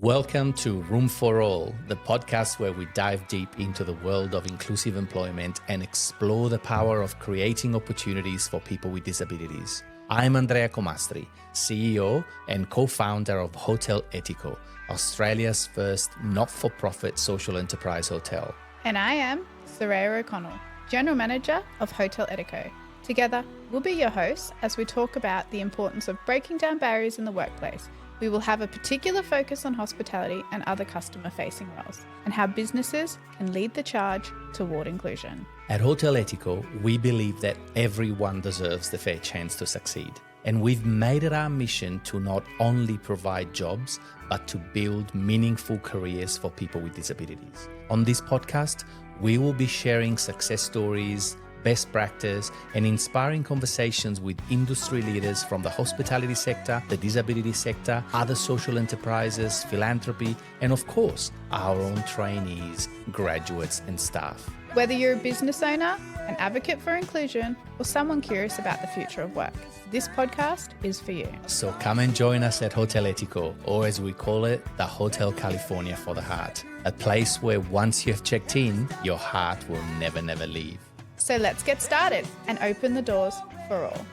Welcome to Room for All, the podcast where we dive deep into the world of inclusive employment and explore the power of creating opportunities for people with disabilities. I'm Andrea Comastri, CEO and co-founder of Hotel Etico, Australia's first not-for-profit social enterprise hotel. And I am Soraya O'Connell, General Manager of Hotel Etico. Together, we'll be your hosts as we talk about the importance of breaking down barriers in the workplace. We will have a particular focus on hospitality and other customer-facing roles, and how businesses can lead the charge toward inclusion. At Hotel Etico, we believe that everyone deserves the fair chance to succeed. And we've made it our mission to not only provide jobs, but to build meaningful careers for people with disabilities. On this podcast, we will be sharing success stories, best practice, and inspiring conversations with industry leaders from the hospitality sector, the disability sector, other social enterprises, philanthropy, and of course, our own trainees, graduates, and staff. Whether you're a business owner, an advocate for inclusion, or someone curious about the future of work, this podcast is for you. So come and join us at Hotel Etico, or as we call it, the Hotel California for the Heart, a place where once you have checked in, your heart will never leave. So let's get started and open the doors for all.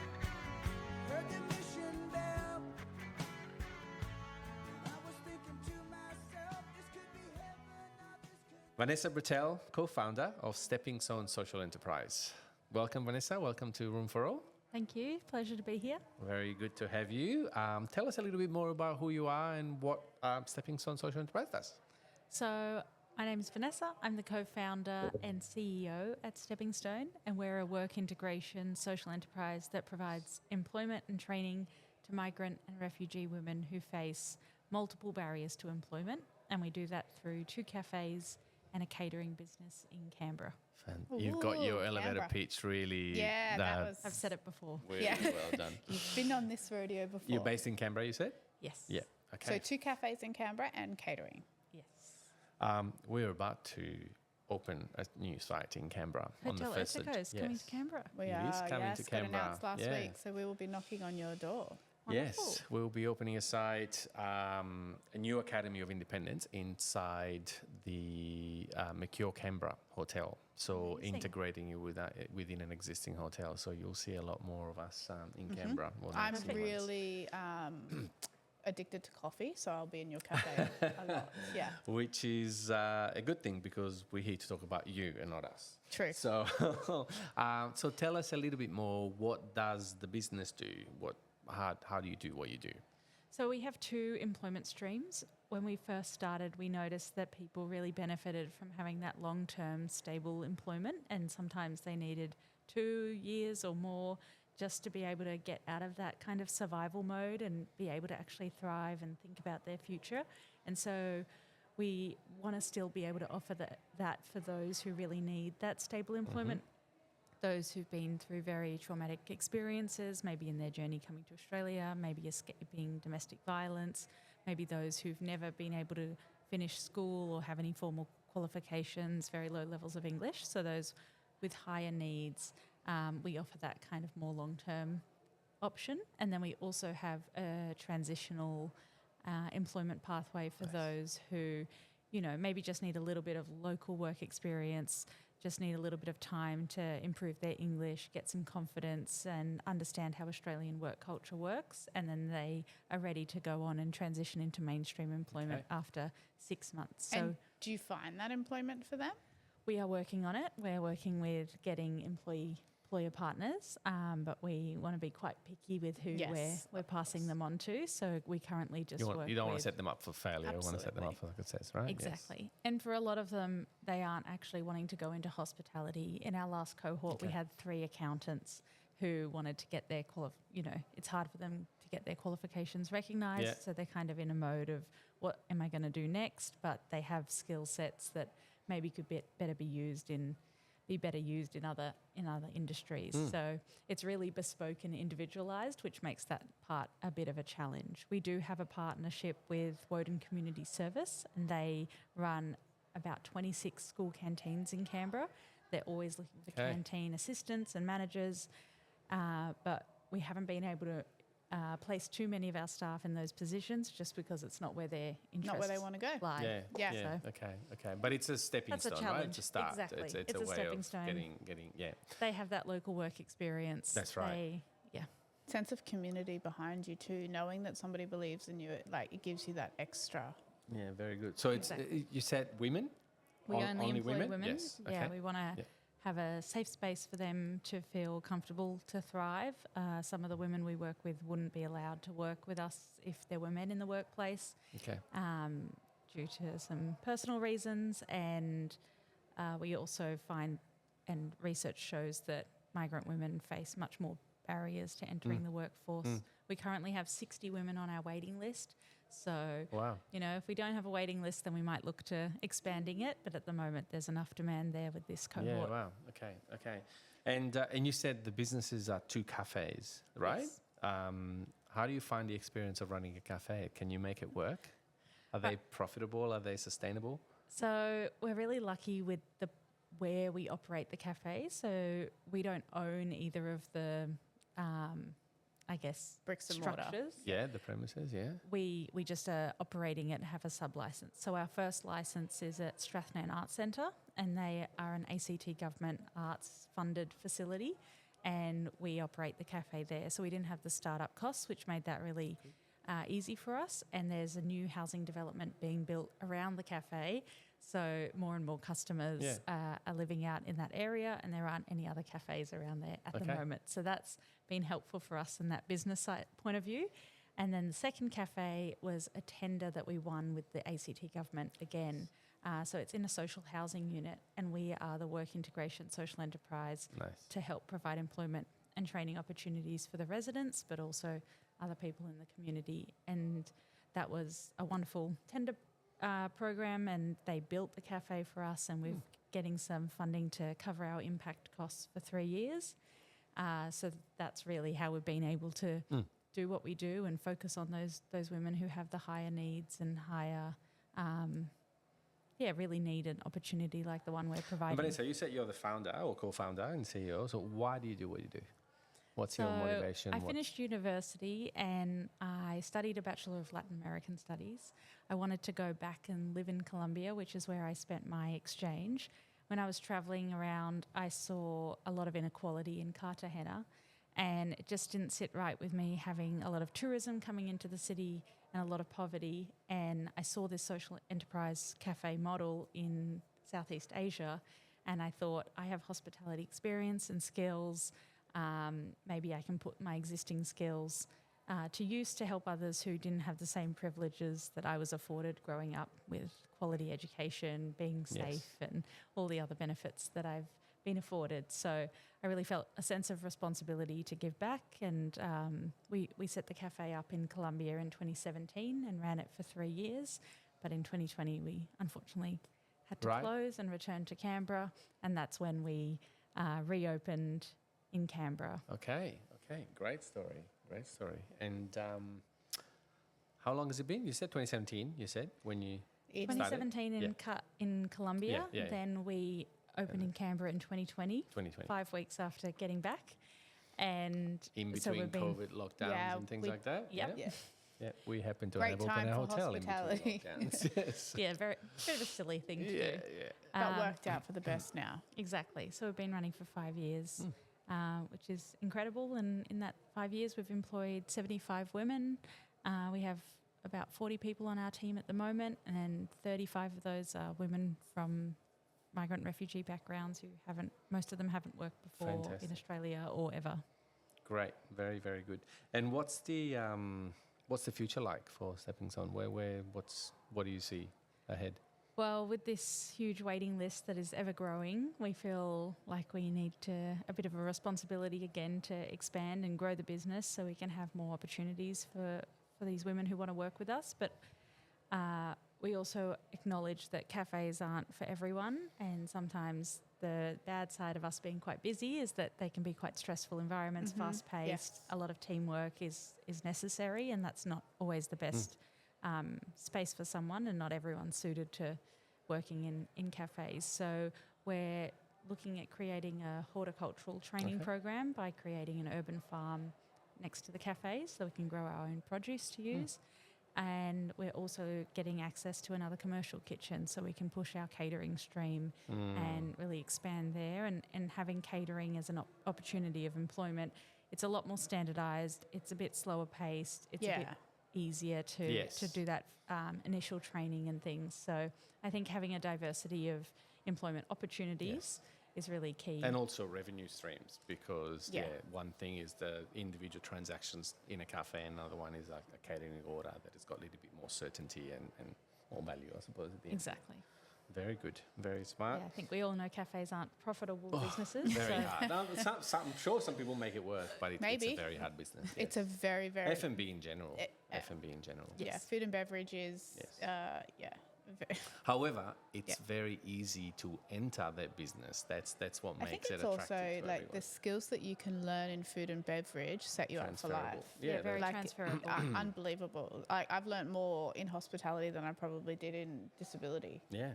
Vanessa Brettell, co-founder of Stepping Stone Social Enterprise. Welcome, Vanessa. Welcome to Room for All. Thank you. Pleasure to be here. Very good to have you. Tell us a little bit more about who you are and what Stepping Stone Social Enterprise does. So my name is Vanessa. I'm the co-founder and CEO at Stepping Stone, and we're a work integration social enterprise that provides employment and training to migrant and refugee women who face multiple barriers to employment. And we do that through 2 cafes and a catering business in Canberra. You've got your elevator Canberra. pitch really. Yeah, that was... I've said it before. Really Yeah. well done. You've been on this rodeo before. You're based in Canberra, you said? Yes. Yeah. So Okay. 2 cafes in Canberra and catering. Yes. We're about to open a new site in Canberra on the Hotel 1st of Etico is coming to Canberra. We It are, is coming yes, to got Canberra. announced last Yeah. week, so we will be knocking on your door. Wonderful. Yes, we'll be opening a site, a new Academy of Independence inside the Mercure Canberra Hotel. So Amazing. integrating you with within an existing hotel. So you'll see a lot more of us in Canberra. over the I'm next few months. really addicted to coffee, so I'll be in your cafe a lot. Yeah, Which is a good thing because we're here to talk about you and not us. true. So, so tell us a little bit more. What does the business do? How do you do what you do? So we have 2 employment streams. When we first started, we noticed that people really benefited from having that long-term stable employment, and sometimes they needed 2 years or more just to be able to get out of that kind of survival mode and be able to actually thrive and think about their future. And so we want to still be able to offer that for those who really need that stable employment. Those who've been through very traumatic experiences, maybe in their journey coming to Australia, maybe escaping domestic violence, maybe those who've never been able to finish school or have any formal qualifications, very low levels of English. So those with higher needs, we offer that kind of more long-term option. And then we also have a transitional employment pathway for those who, maybe just need a little bit of local work experience, just need a little bit of time to improve their English, get some confidence and understand how Australian work culture works. And then they are ready to go on and transition into mainstream employment after 6 months. So And do you find that employment for them? we are working on it. We're working with getting employer partners, but we want to be quite picky with who Yes, we're passing them on to. So we currently just work You don't want with... to set them up for failure. You want to set them up for success, right? Yes. Exactly. And for a lot of them, they aren't actually wanting to go into hospitality. In our last cohort, we had 3 accountants who wanted to get their it's hard for them to get their qualifications recognised. Yeah. So they're kind of in a mode of, what am I going to do next? But they have skill sets that maybe could be better used in other industries. So it's really bespoke and individualised, which makes that part a bit of a challenge. We do have a partnership with Woden Community Service, and they run about 26 school canteens in Canberra. They're always looking for canteen assistants and managers, but we haven't been able to place too many of our staff in those positions just because it's not where their interests Not where they want to go. lie. Yeah. So Okay. But it's a stepping that's a stone, right? challenge. It's a start. Exactly. It's a a way stepping of stone. getting. They have that local work experience. That's right. Sense of community behind you too, knowing that somebody believes in you, like it gives you that extra. Yeah, very good. So it's Exactly. you said women? We only employ women. Yes. Okay. Yeah, we want to have a safe space for them to feel comfortable to thrive. Some of the women we work with wouldn't be allowed to work with us if there were men in the workplace Okay. due to some personal reasons. And we also find, and research shows that migrant women face much more barriers to entering the workforce. We currently have 60 women on our waiting list. So, Wow. if we don't have a waiting list, then we might look to expanding it. But at the moment, there's enough demand there with this cohort. Yeah, wow. Okay. And you said the businesses are 2 cafes, right? Yes. How do you find the experience of running a cafe? Can you make it work? Are they profitable? Are they sustainable? So we're really lucky with where we operate the cafe. So we don't own either of the, Bricks and mortar. structures. Yeah, the premises, yeah. We just are operating it and have a sub-license. So our first license is at Strathnairn Arts Centre, and they are an ACT government arts funded facility, and we operate the cafe there. So we didn't have the startup costs, which made that really easy for us. And there's a new housing development being built around the cafe. So more and more customers are living out in that area, and there aren't any other cafes around there at the moment. So that's been helpful for us in that business side point of view. And then the second cafe was a tender that we won with the ACT government again. So it's in a social housing unit, and we are the work integration social enterprise to help provide employment and training opportunities for the residents, but also other people in the community. And that was a wonderful tender program, and they built the cafe for us, and we're getting some funding to cover our impact costs for 3 years. So that's really how we've been able to do what we do and focus on those women who have the higher needs and higher, really need an opportunity like the one we're providing. Vanessa, you said you're the founder or co-founder and CEO. So why do you do what you do? What's your motivation? I finished university and I studied a Bachelor of Latin American Studies. I wanted to go back and live in Colombia, which is where I spent my exchange. When I was travelling around, I saw a lot of inequality in Cartagena, and it just didn't sit right with me having a lot of tourism coming into the city and a lot of poverty. And I saw this social enterprise cafe model in Southeast Asia, and I thought, I have hospitality experience and skills. Maybe I can put my existing skills to use to help others who didn't have the same privileges that I was afforded growing up, with quality education, being safe, and all the other benefits that I've been afforded. So I really felt a sense of responsibility to give back, and we set the cafe up in Colombia in 2017 and ran it for 3 years. But in 2020, we unfortunately had to close and return to Canberra, and that's when we reopened in Canberra. Okay. Great story. And how long has it been? You said 2017, when you 2017 in Colombia. Yeah. Then we opened in Canberra in 2020, 5 weeks after getting back. And in so between COVID lockdowns and things like that? Yep. Yeah, we happen to Great have opened time a for hotel in between hospitality. lockdowns. Yes. Yeah, very bit of a silly thing to do. Yeah. But worked out for the best now. Exactly. So we've been running for 5 years, which is incredible. And in that 5 years, we've employed 75 women. We have about 40 people on our team at the moment, and 35 of those are women from migrant refugee backgrounds who most of them haven't worked before in Australia or ever. Great. Very, very good. And what's the future like for Stepping Stone? What do you see ahead? Well, with this huge waiting list that is ever growing, we feel like we need a bit of a responsibility again to expand and grow the business so we can have more opportunities for these women who want to work with us. But we also acknowledge that cafes aren't for everyone, and sometimes the bad side of us being quite busy is that they can be quite stressful environments, fast-paced. Yes. A lot of teamwork is necessary, and that's not always the best space for someone, and not everyone's suited to working in cafes. So we're looking at creating a horticultural training program by creating an urban farm next to the cafes so we can grow our own produce to use. And we're also getting access to another commercial kitchen so we can push our catering stream and really expand there. And having catering as an opportunity of employment, it's a lot more standardised, it's a bit slower paced, it's a bit easier to do that initial training and things. So I think having a diversity of employment opportunities is really key. And also revenue streams, because one thing is the individual transactions in a cafe, and another one is like a catering order that has got a little bit more certainty and more value, I suppose, at the end. Exactly. Very good, very smart. Yeah, I think we all know cafes aren't profitable businesses. Very hard. No, I'm sure some people make it work, but it's a very hard business. Yes. It's a very, very... F&B in general. F&B in general. Yeah, food and beverages. However, it's very easy to enter that business. That's what makes it attractive. I think it's also like the skills that you can learn in food and beverage set you up for life. Yeah, very transferable. Unbelievable. I've learned more in hospitality than I probably did in disability. Yeah.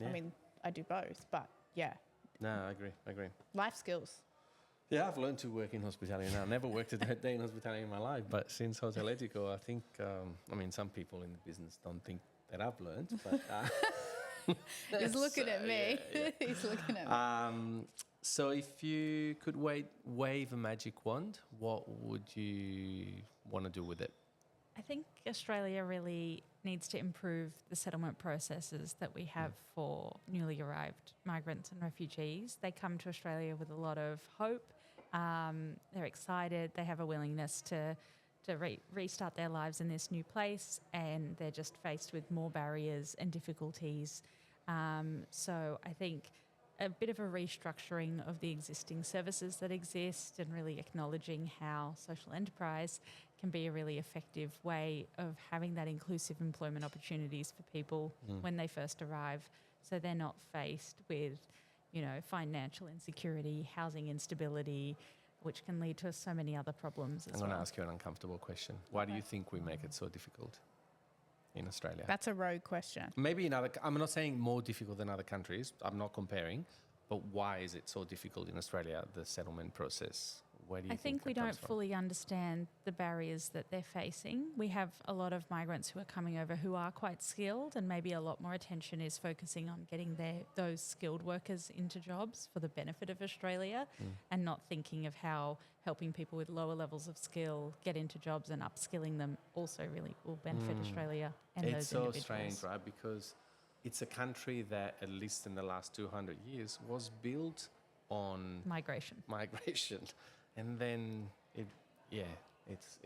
I mean, I do both, but No, I agree. Life skills. Yeah, I've learned to work in hospitality now. I've never worked a day in hospitality in my life, but since Hotel Etico, I think, some people in the business don't think that I've learned, but... He's looking at me. He's looking at me. So if you could wave a magic wand, what would you want to do with it? I think Australia really needs to improve the settlement processes that we have for newly arrived migrants and refugees. They come to Australia with a lot of hope. They're excited. They have a willingness to restart their lives in this new place, and they're just faced with more barriers and difficulties. So I think a bit of a restructuring of the existing services that exist and really acknowledging how social enterprise can be a really effective way of having that inclusive employment opportunities for people when they first arrive, so they're not faced with, financial insecurity, housing instability, which can lead to so many other problems as well. I'm going to ask you an uncomfortable question. Why do you think we make it so difficult in Australia? That's a rogue question. Maybe I'm not saying more difficult than other countries. I'm not comparing. But why is it so difficult in Australia, the settlement process? Where do you think we that don't comes from? fully understand the barriers that they're facing. We have a lot of migrants who are coming over who are quite skilled, and maybe a lot more attention is focusing on getting those skilled workers into jobs for the benefit of Australia, and not thinking of how helping people with lower levels of skill get into jobs and upskilling them also really will benefit Australia and those individuals. It's so strange, right? Because it's a country that, at least in the last 200 years, was built on migration. And then it's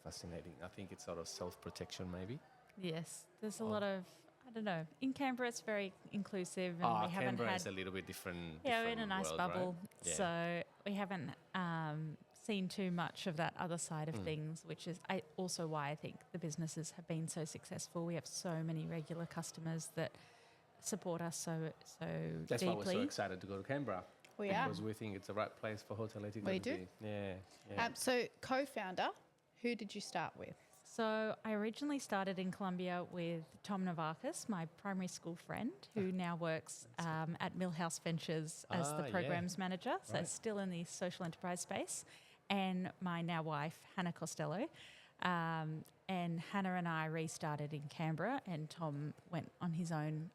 fascinating. I think it's sort of self-protection, maybe. Yes, there's a lot of, I don't know. In Canberra, it's very inclusive, and we haven't Canberra had. is a little bit different. Yeah, we're in a nice world, bubble, right? so we haven't seen too much of that other side of things, which is also why I think the businesses have been so successful. We have so many regular customers that support us so That's deeply. why we're so excited to go to Canberra. We are. Because we think it's the right place for Hotel Etico We to do. be. Yeah. So, co-founder, who did you start with? So I originally started in Colombia with Tom Novakis, my primary school friend, who now works at Millhouse Ventures as the programs manager, so still in the social enterprise space, and my now wife, Hannah Costello. And Hannah and I restarted in Canberra, and Tom went on his own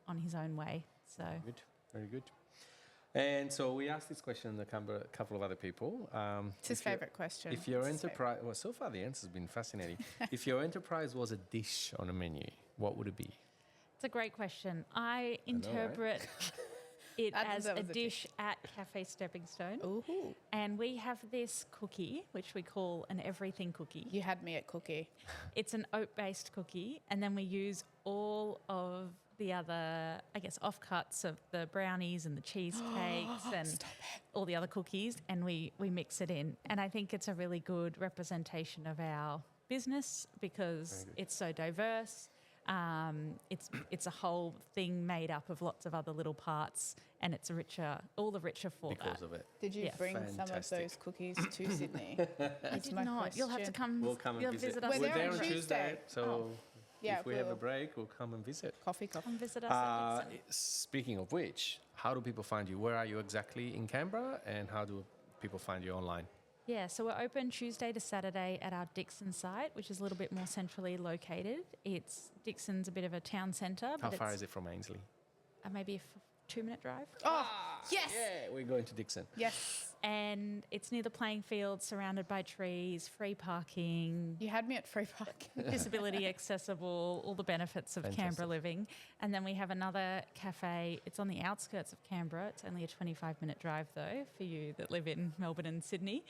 way. So Good, very good. And so we asked this question to a couple of other people. It's his favourite question. If your enterprise, well, so far the answer's been fascinating. If your enterprise was a dish on a menu, what would it be? it's a great question. I interpret it as a dish at Cafe Stepping Stone. Ooh. And we have this cookie, which we call an everything cookie. You had me at cookie. It's an oat-based cookie, and then we use all of the other, offcuts of the brownies and the cheesecakes and all the other cookies, and we mix it in. And I think it's a really good representation of our business because it's so diverse. It's a whole thing made up of lots of other little parts, and it's all the richer for Because that. of it. Did you bring some of Fantastic. those cookies to Sydney? I did not. You'll have to come. We'll come and you'll visit. us. We're We're there there on on Tuesday. so Yeah, if we have a we'll- break, we'll come and visit. Coffee. Come visit us at Nixon. Speaking of which, how do people find you? Where are you exactly in Canberra, and how do people find you online? Yeah, so we're open Tuesday to Saturday at our Dixon site, which is a little bit more centrally located. Dixon's a bit of a town centre. How far is it from Ainsley? Maybe a 2-minute drive. Oh, yes. Yeah, we're going to Dixon. Yes. And it's near the playing field, surrounded by trees, free parking, You had me at free parking. disability accessible, all the benefits of Fantastic. Canberra living. And then we have another cafe. It's on the outskirts of Canberra. It's only a 25-minute drive, though, for you that live in Melbourne and Sydney.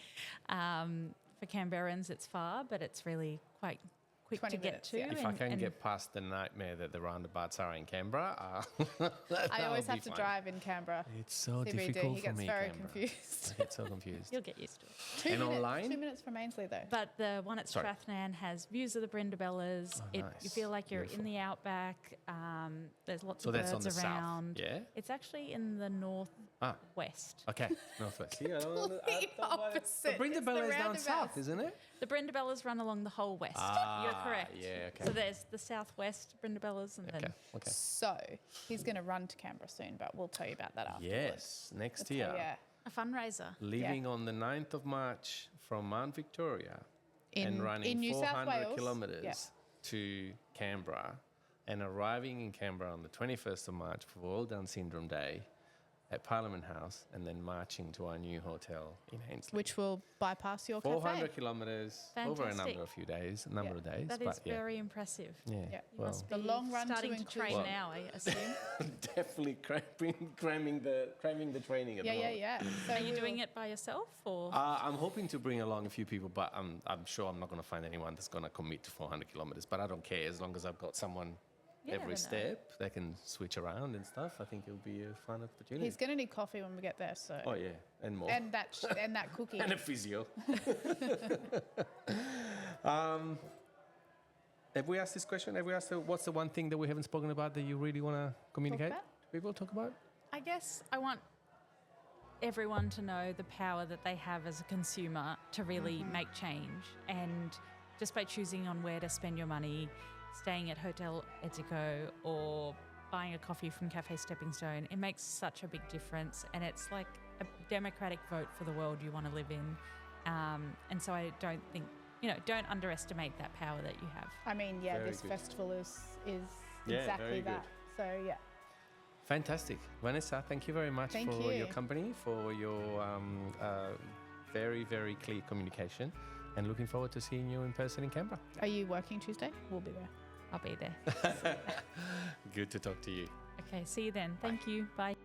For Canberrans, it's far, but it's really quite quick 20 to get minutes, to. yeah. If I can get past the nightmare that the roundabouts are in Canberra, I always have to drive in Canberra. It's so CBD. difficult He for gets me, very Canberra. confused. I get so confused. You'll get used to it. 2 And minutes, online? 2 minutes from Ainsley, though. But the one at Sorry. Strathnan has views of the Brindabellas. Oh, You nice. feel like you're Beautiful. in the outback. There's lots So of that's birds on the around. south, yeah? It's actually in the northwest. Okay, northwest. Yeah, The opposite. Bring the It's Bella is down roundabouts. south, isn't it? The Brindabellas run along the whole west. You're correct. Yeah, okay. So there's the southwest Brindabellas and Okay, then okay. So he's going to run to Canberra soon, but we'll tell you about that afterwards. Yes, next That's how- year. Yeah. a fundraiser. Leaving on the 9th of March from Mount Victoria and In running New South 400 Wales. kilometres Yeah. to Canberra and arriving in Canberra on the 21st of March for World Down Syndrome Day at Parliament House and then marching to our new hotel in Ainsley. Which will bypass your 400 cafe. kilometres over a Fantastic. number Yeah. of days. That but is very impressive. yeah, Yeah. You well, must The be long run to starting to, include- train Well- now, I assume. definitely cramming the training at the moment. Yeah. So Are you doing it by yourself or? I'm hoping to bring along a few people, but I'm sure I'm not going to find anyone that's going to commit to 400 kilometres. But I don't care as long as I've got someone You never every know. step that can switch around and stuff. I think it'll be a fun opportunity. He's going to need coffee when we get there. So Oh yeah, and more. and that cookie. And a physio. Have we asked this question? Have we asked what's the one thing that we haven't spoken about that you really want to communicate about? to people? Talk about? I guess I want everyone to know the power that they have as a consumer to really make change. And just by choosing on where to spend your money, staying at Hotel Etico or buying a coffee from Cafe Stepping Stone, it makes such a big difference. And it's like a democratic vote for the world you want to live in. And so I don't think, don't underestimate that power that you have. I mean, yeah, Very this good. festival is Yeah, exactly very that. good. So yeah. Fantastic. Vanessa, thank you very much Thank for your you. company, for your very, very clear communication, and looking forward to seeing you in person in Canberra. Are you working Tuesday? We'll be there. I'll be there. Good to talk to you. Okay, see you then. Thank you. Bye.